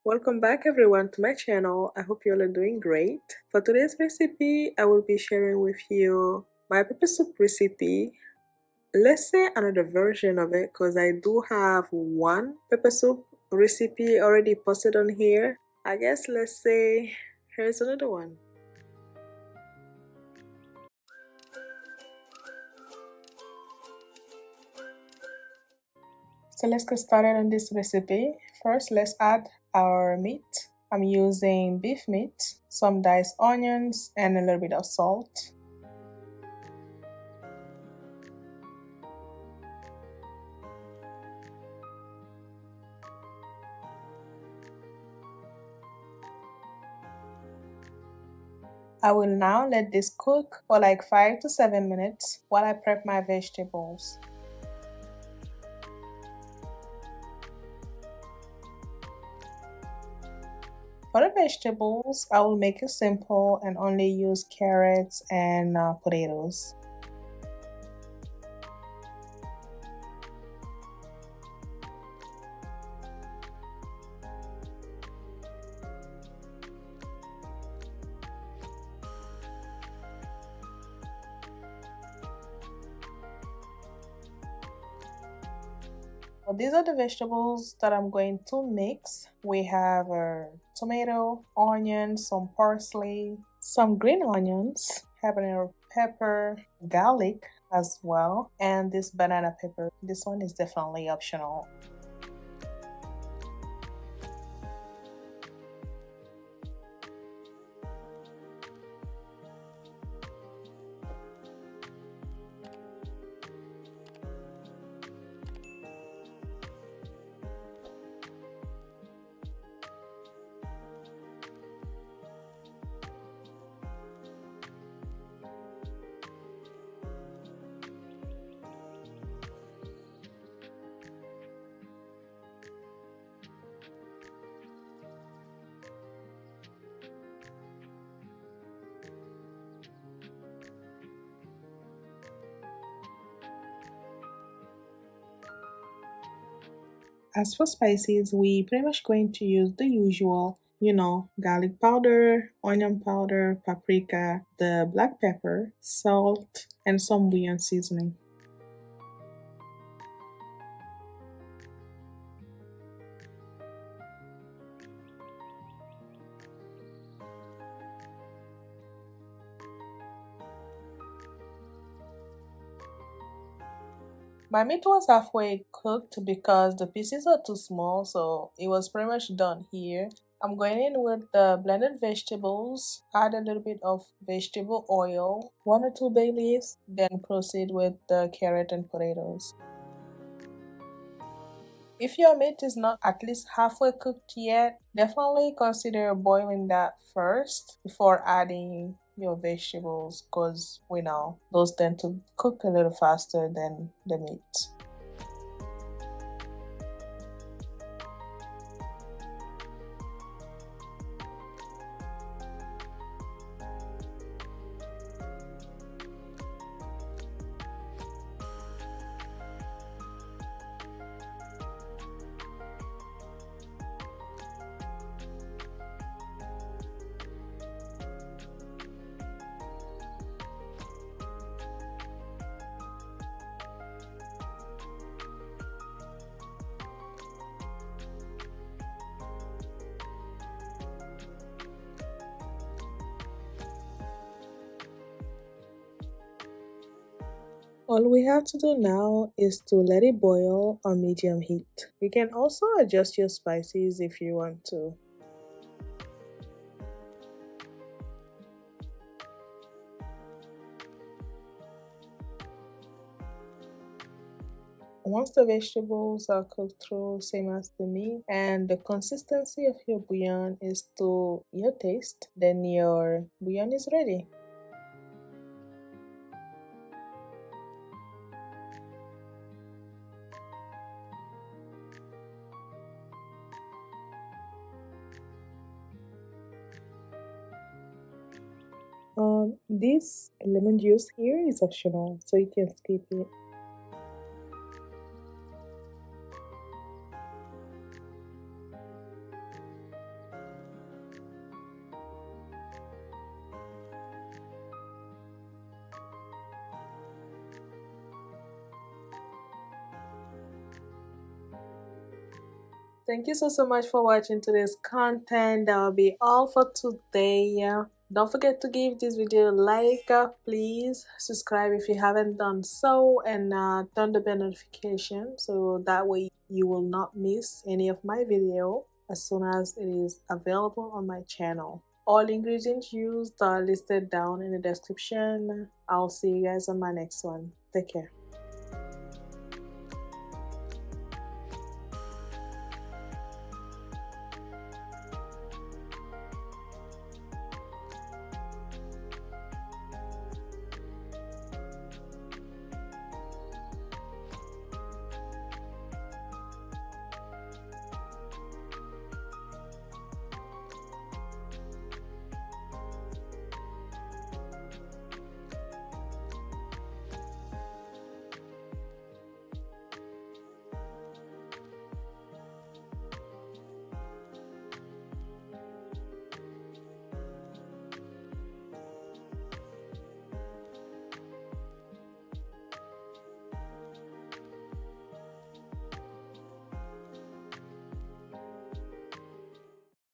Welcome back everyone to my channel. I hope you all are doing great. For today's recipe, I will be sharing with you my pepper soup recipe. Let's say another version of it because I do have one pepper soup recipe already posted on here. I guess let's say here's another one. So let's get started on this recipe. First, let's add our meat. I'm using beef meat, some diced onions, and a little bit of salt. I will now let this cook for like 5 to 7 minutes while I prep my vegetables. For the vegetables, I will make it simple and only use carrots and potatoes. So these are the vegetables that I'm going to mix. We have a tomato, onion, some parsley, some green onions, habanero pepper, garlic as well, and this banana pepper. This one is definitely optional. As for spices, we pretty much going to use the usual, garlic powder, onion powder, paprika, the black pepper, salt, and some bouillon seasoning. My meat was halfway cooked because the pieces are too small, so it was pretty much done here. I'm going in with the blended vegetables, add a little bit of vegetable oil, 1 or 2 bay leaves, then proceed with the carrot and potatoes. If your meat is not at least halfway cooked yet, definitely consider boiling that first before adding your vegetables because we know those tend to cook a little faster than the meat. All we have to do now is to let it boil on medium heat. You can also adjust your spices if you want to. Once the vegetables are cooked through, same as the meat, and the consistency of your bouillon is to your taste, then your bouillon is ready. This lemon juice here is optional, so you can skip it. Thank you so much for watching today's content. That will be all for today. Don't forget to give this video a like, please subscribe if you haven't done so, and turn the bell notification so that way you will not miss any of my video as soon as it is available on my channel. All ingredients used are listed down in the description. I'll see you guys on my next one. Take care.